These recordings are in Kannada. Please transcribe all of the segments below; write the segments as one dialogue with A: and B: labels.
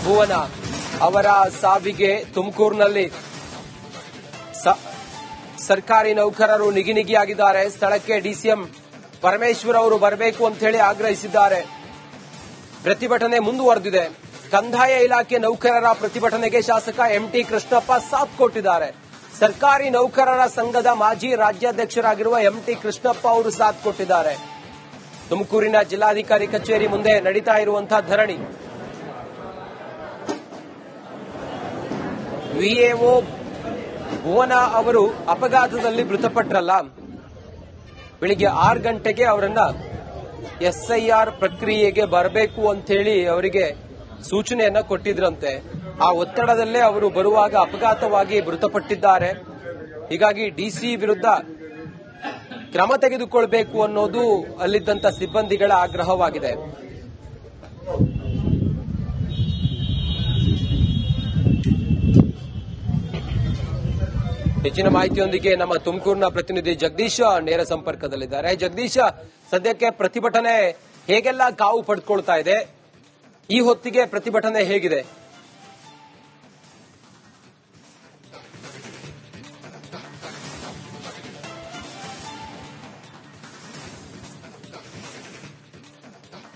A: ಭುವನ ಅವರ ಸಾವಿಗೆ ತುಮಕೂರಿನಲ್ಲಿ ಸರ್ಕಾರಿ ನೌಕರರು ನಿಗಿನಿಗಿಯಾಗಿದ್ದಾರೆ. ಸ್ಥಳಕ್ಕೆ ಡಿಸಿಎಂ ಪರಮೇಶ್ವರ್ ಅವರು ಬರಬೇಕು ಅಂತ ಹೇಳಿ ಆಗ್ರಹಿಸಿದ್ದಾರೆ. ಪ್ರತಿಭಟನೆ ಮುಂದುವರೆದಿದೆ. ಕಂದಾಯ ಇಲಾಖೆ ನೌಕರರ ಪ್ರತಿಭಟನೆಗೆ ಶಾಸಕ ಎಂಟಿ ಕೃಷ್ಣಪ್ಪ ಸಾಥ್ ಕೊಟ್ಟಿದ್ದಾರೆ. ಸರ್ಕಾರಿ ನೌಕರರ ಸಂಘದ ಮಾಜಿ ರಾಜ್ಯಾಧ್ಯಕ್ಷರಾಗಿರುವ ಎಂಟಿ ಕೃಷ್ಣಪ್ಪ ಅವರು ಸಾಥ್ ಕೊಟ್ಟಿದ್ದಾರೆ. ತುಮಕೂರಿನ ಜಿಲ್ಲಾಧಿಕಾರಿ ಕಚೇರಿ ಮುಂದೆ ನಡೀತಾ ಇರುವಂತಹ ಧರಣಿ. ವಿಎಒ ಭುವನ ಅವರು ಅಪಘಾತದಲ್ಲಿ ಮೃತಪಟ್ಟರಲ್ಲ, ಬೆಳಿಗ್ಗೆ 6 ಗಂಟೆಗೆ ಅವರನ್ನ ಎಸ್ಐಆರ್ ಪ್ರಕ್ರಿಯೆಗೆ ಬರಬೇಕು ಅಂತ ಹೇಳಿ ಅವರಿಗೆ ಸೂಚನೆಯನ್ನ ಕೊಟ್ಟಿದ್ರಂತೆ. ಆ ಒತ್ತಡದಲ್ಲೇ ಅವರು ಬರುವಾಗ ಅಪಘಾತವಾಗಿ ಮೃತಪಟ್ಟಿದ್ದಾರೆ. ಹೀಗಾಗಿ ಡಿಸಿ ವಿರುದ್ಧ ಕ್ರಮ ತೆಗೆದುಕೊಳ್ಬೇಕು ಅನ್ನೋದು ಅಲ್ಲಿದ್ದಂತ ಸಿಬ್ಬಂದಿಗಳ ಆಗ್ರಹವಾಗಿದೆ. ಹೆಚ್ಚಿನ ಮಾಹಿತಿಯೊಂದಿಗೆ ನಮ್ಮ ತುಮಕೂರಿನ ಪ್ರತಿನಿಧಿ ಜಗದೀಶ ನೇರ ಸಂಪರ್ಕದಲ್ಲಿದ್ದಾರೆ. ಜಗದೀಶ, ಸದ್ಯಕ್ಕೆ ಪ್ರತಿಭಟನೆ ಹೇಗೆಲ್ಲ ಕಾವು ಪಡೆದುಕೊಳ್ತಾ ಇದೆ? ಈ ಹೊತ್ತಿಗೆ ಪ್ರತಿಭಟನೆ ಹೇಗಿದೆ?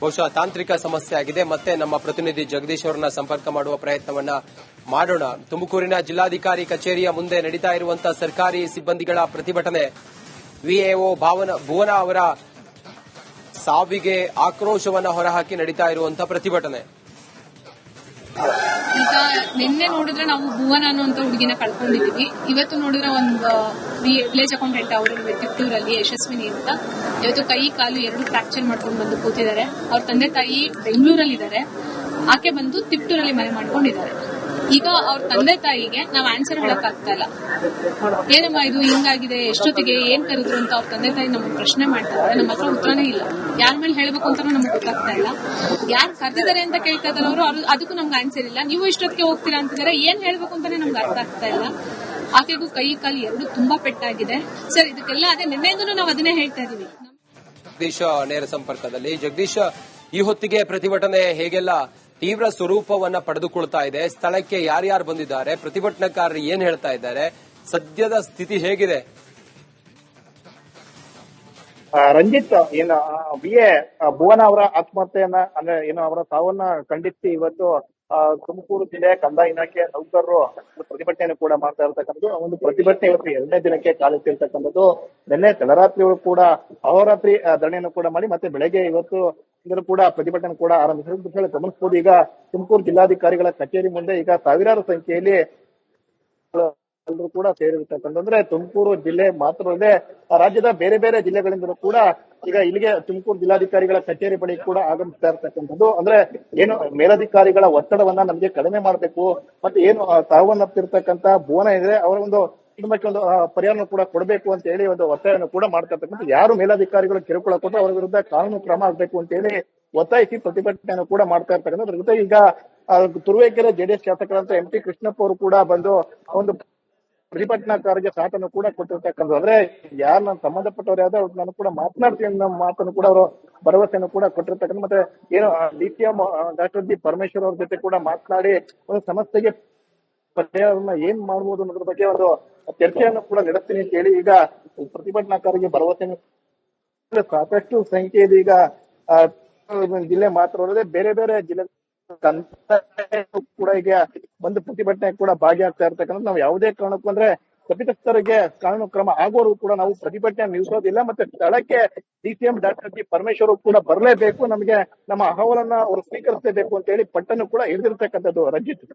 A: ಬಹುಶಃ ತಾಂತ್ರಿಕ ಸಮಸ್ಯೆ ಆಗಿದೆ. ಮತ್ತೆ ನಮ್ಮ ಪ್ರತಿನಿಧಿ ಜಗದೀಶ್ ಅವರನ್ನ ಸಂಪರ್ಕ ಮಾಡುವ ಪ್ರಯತ್ನವನ್ನ ಮಾಡೋಣ. ತುಮಕೂರಿನ ಜಿಲ್ಲಾಧಿಕಾರಿ ಕಚೇರಿಯ ಮುಂದೆ ನಡೀತಾ ಇರುವಂತಹ ಸರ್ಕಾರಿ ಸಿಬ್ಬಂದಿಗಳ ಪ್ರತಿಭಟನೆ, ವಿಎಒ ಭುವನ ಅವರ ಸಾವಿಗೆ ಆಕ್ರೋಶವನ್ನ ಹೊರಹಾಕಿ ನಡೀತಾ ಇರುವಂತಹ ಪ್ರತಿಭಟನೆ.
B: ಈಗ ನಿನ್ನೆ ನೋಡಿದ್ರೆ ನಾವು ಭುವನ ಅನ್ನುವಂತ ಹುಡುಗಿನ ಕಳ್ಕೊಂಡಿದೀವಿ. ಇವತ್ತು ನೋಡಿದ್ರೆ ಒಂದು ವಿಲೇಜ್ ಅಕೌಂಟೆಂಟ್ ಅವರು ತಿಪ್ಟೂರಲ್ಲಿ ಯಶಸ್ವಿನಿ ಅಂತ ಇವತ್ತು ಕೈ ಕಾಲು 2 ಫ್ರಾಕ್ಚರ್ ಮಾಡ್ಕೊಂಡು ಬಂದು ಕೂತಿದ್ದಾರೆ. ಅವ್ರ ತಂದೆ ತಾಯಿ ಬೆಂಗಳೂರಲ್ಲಿದ್ದಾರೆ, ಆಕೆ ಬಂದು ತಿಪ್ಟೂರಲ್ಲಿ ಮನೆ ಮಾಡ್ಕೊಂಡಿದ್ದಾರೆ. ಈಗ ಅವ್ರ ತಂದೆ ತಾಯಿಗೆ ನಾವು ಆನ್ಸರ್ ಹೇಳಕ್ಕಾಗ್ತಾ ಇಲ್ಲ. ಏನಮ್ಮ ಇದು ಹಿಂಗಾಗಿದೆ, ಎಷ್ಟೊತ್ತಿಗೆ ಏನ್ ಕರೆದ್ರು ಅಂತ ಅವ್ರ ತಂದೆ ತಾಯಿ ನಮ್ಗೆ ಪ್ರಶ್ನೆ ಮಾಡ್ತಾ ಇದ್ದಾರೆ. ನಮ್ಮ ಹತ್ರ ಉತ್ತರನೇ ಇಲ್ಲ. ಯಾರ ಮೇಲೆ ಹೇಳ್ಬೇಕು ಅಂತ ನಮ್ಗೆ ಗೊತ್ತಾಗ್ತಾ ಇಲ್ಲ. ಯಾರು ಕರೆದಿದ್ದಾರೆ ಅಂತ ಕೇಳ್ತಾ ಇದ್ದಾರೆ ಅವರು, ಅದಕ್ಕೂ ನಮ್ಗೆ ಆನ್ಸರ್ ಇಲ್ಲ. ನೀವು ಇಷ್ಟೊತ್ತಿಗೆ ಹೋಗ್ತೀರಾ ಅಂತಿದ್ದಾರೆ, ಏನ್ ಹೇಳ್ಬೇಕು ಅಂತಾನೆ ನಮ್ಗೆ ಅರ್ಥ ಆಗ್ತಾ ಇಲ್ಲ. ಆಕೆಗೂ ಕೈ ಕಾಲು 2 ತುಂಬಾ ಪೆಟ್ಟಾಗಿದೆ. ಸರ್, ಇದಕ್ಕೆಲ್ಲ ಅದೇ ನಿನ್ನೆಯಿಂದನೂ ನಾವು ಅದನ್ನೇ ಹೇಳ್ತಾ ಇದೀವಿ.
A: ಜಗದೀಶ ನೇರ ಸಂಪರ್ಕದಲ್ಲಿ. ಜಗದೀಶ, ಈ ಹೊತ್ತಿಗೆ ಪ್ರತಿಭಟನೆ ಹೇಗೆಲ್ಲ ತೀವ್ರ ಸ್ವರೂಪವನ್ನ ಪಡೆದುಕೊಳ್ತಾ ಇದೆ? ಸ್ಥಳಕ್ಕೆ ಯಾರ್ಯಾರು ಬಂದಿದ್ದಾರೆ? ಪ್ರತಿಭಟನಾಕಾರರು ಏನ್ ಹೇಳ್ತಾ ಇದ್ದಾರೆ? ಸದ್ಯದ ಸ್ಥಿತಿ ಹೇಗಿದೆ?
C: ರಂಜಿತ್, ಏನು ಬಿಎ ಭುವನ ಅವರ ಆತ್ಮಹತ್ಯೆಯನ್ನ ಅಂದ್ರೆ ಏನು ಅವರ ಸಾವನ್ನ ಖಂಡಿಸಿ ಇವತ್ತು ತುಮಕೂರು ಜಿಲ್ಲೆಯ ಕಂದಾಯ ಇಲಾಖೆ ನೌಕರರು ಪ್ರತಿಭಟನೆಯನ್ನು ಕೂಡ ಮಾಡ್ತಾ ಇರತಕ್ಕಂಥದ್ದು. ಒಂದು ಪ್ರತಿಭಟನೆ ಇವತ್ತು 2ನೇ ದಿನಕ್ಕೆ ಕಾಲಿಟ್ಟಿರ್ತಕ್ಕಂಥದ್ದು. ನಿನ್ನೆ ತಡರಾತ್ರಿಯವರು ಕೂಡ ಅಹೋರಾತ್ರಿ ಧರಣಿಯನ್ನು ಕೂಡ ಮಾಡಿ ಮತ್ತೆ ಬೆಳಗ್ಗೆ ಇವತ್ತು ಕೂಡ ಪ್ರತಿಭಟನೆ ಕೂಡ ಆರಂಭಿಸಿದ್ರು ಅಂತ ಹೇಳಿ ಗಮನಿಸಬಹುದು. ಈಗ ತುಮಕೂರು ಜಿಲ್ಲಾಧಿಕಾರಿಗಳ ಕಚೇರಿ ಮುಂದೆ ಈಗ ಸಾವಿರಾರು ಸಂಖ್ಯೆಯಲ್ಲಿ ಎಲ್ಲರೂ ಕೂಡ ಸೇರಿರ್ತಕ್ಕಂಥ, ಅಂದ್ರೆ ತುಮಕೂರು ಜಿಲ್ಲೆ ಮಾತ್ರವಲ್ಲದೆ ರಾಜ್ಯದ ಬೇರೆ ಬೇರೆ ಜಿಲ್ಲೆಗಳಿಂದಲೂ ಕೂಡ ಈಗ ಇಲ್ಲಿಗೆ ತುಮಕೂರು ಜಿಲ್ಲಾಧಿಕಾರಿಗಳ ಕಚೇರಿ ಬಳಿ ಕೂಡ ಆಗಮಿಸ್ತಾ ಇರ್ತಕ್ಕಂಥದ್ದು. ಅಂದ್ರೆ ಏನು ಮೇಲಧಿಕಾರಿಗಳ ಒತ್ತಡವನ್ನ ನಮಗೆ ಕಡಿಮೆ ಮಾಡಬೇಕು, ಮತ್ತೆ ಏನು ಸಾವನ್ನಪ್ಪಿರ್ತಕ್ಕಂಥ ಭುವನ ಇದ್ರೆ ಅವರ ಒಂದು ಕುಟುಂಬಕ್ಕೆ ಒಂದು ಪರಿಹಾರ ಕೂಡ ಕೊಡಬೇಕು ಅಂತ ಹೇಳಿ ಒಂದು ಒತ್ತಾಯವನ್ನು ಕೂಡ ಮಾಡ್ತಾ ಇರ್ತಕ್ಕಂಥ. ಯಾರು ಮೇಲಧಿಕಾರಿಗಳು ಕಿರುಕುಳ ಕೊಟ್ಟು ಅವರ ವಿರುದ್ಧ ಕಾನೂನು ಕ್ರಮ ಆಗಬೇಕು ಅಂತ ಹೇಳಿ ಒತ್ತಾಯಿಸಿ ಪ್ರತಿಭಟನೆಯನ್ನು ಕೂಡ ಮಾಡ್ತಾ ಇರ್ತಕ್ಕಂಥ. ಅದ್ರ ಜೊತೆ ಈಗ ತುರುವೇಕೆರೆ ಜೆಡಿಎಸ್ ಶಾಸಕರಂತ ಎಂಟಿ ಕೃಷ್ಣಪ್ಪ ಅವರು ಕೂಡ ಬಂದು ಒಂದು ಪ್ರತಿಭಟನಾಕಾರರಿಗೆ ಸಾಥನ್ನು ಕೂಡ ಕೊಟ್ಟಿರ್ತಕ್ಕಂಥ. ಅಂದ್ರೆ ಯಾರು ನಾನು ಸಂಬಂಧಪಟ್ಟವ್ರು ಯಾವ್ದು ನಾನು ಕೂಡ ಮಾತನಾಡ್ತೀನಿ ಅನ್ನೋ ಮಾತನ್ನು ಕೂಡ ಅವರು ಭರವಸೆಯನ್ನು ಕೂಡ ಕೊಟ್ಟಿರ್ತಕ್ಕಂಥ. ಮತ್ತೆ ಏನು ಡಿಸಿಎಂ ಡಾಕ್ಟರ್ ಜಿ ಪರಮೇಶ್ವರ್ ಅವ್ರ ಜೊತೆ ಕೂಡ ಮಾತನಾಡಿ ಒಂದು ಸಮಸ್ಯೆಗೆ ಪರಿಹಾರವನ್ನ ಏನ್ ಮಾಡ್ಬೋದು ಅನ್ನೋದ್ರ ಬಗ್ಗೆ ಒಂದು ಚರ್ಚೆಯನ್ನು ಕೂಡ ನಡೆಸ್ತೀನಿ ಅಂತ ಹೇಳಿ ಈಗ ಪ್ರತಿಭಟನಾಕಾರರಿಗೆ ಭರವಸೆಯನ್ನು ಸಾಕಷ್ಟು ಸಂಖ್ಯೆಯಲ್ಲಿ ಈಗ ಜಿಲ್ಲೆ ಮಾತ್ರವಲ್ಲದೆ ಬೇರೆ ಬೇರೆ ಜಿಲ್ಲೆ ಕೂಡ ಈಗ ಒಂದು ಪ್ರತಿಭಟನೆ ಕೂಡ ಭಾಗಿಯಾಗ್ತಾ ಇರ್ತಕ್ಕಂಥ. ನಾವು ಯಾವುದೇ ಕಾರಣಕ್ಕೂ ಅಂದ್ರೆ ತಪ್ಪಿತಸ್ಥರಿಗೆ ಕಾನೂನು ಕ್ರಮ ಆಗೋವರೆಗೂ ಕೂಡ ನಾವು ಪ್ರತಿಭಟನೆ ನಿಲ್ಲಿಸೋದಿಲ್ಲ. ಮತ್ತೆ ಸ್ಥಳಕ್ಕೆ ಡಿಸಿಎಂ ಡಾಕ್ಟರ್ ಜಿ ಪರಮೇಶ್ವರ್ ಕೂಡ ಬರಲೇಬೇಕು, ನಮಗೆ ನಮ್ಮ ಅಹವಾಲನ್ನ ಅವರು ಸ್ವೀಕರಿಸಲೇಬೇಕು ಅಂತ ಹೇಳಿ ಪಟ್ಟನ್ನು ಕೂಡ ಹಿಡಿದಿರ್ತಕ್ಕಂಥದ್ದು. ರಂಜಿತ್.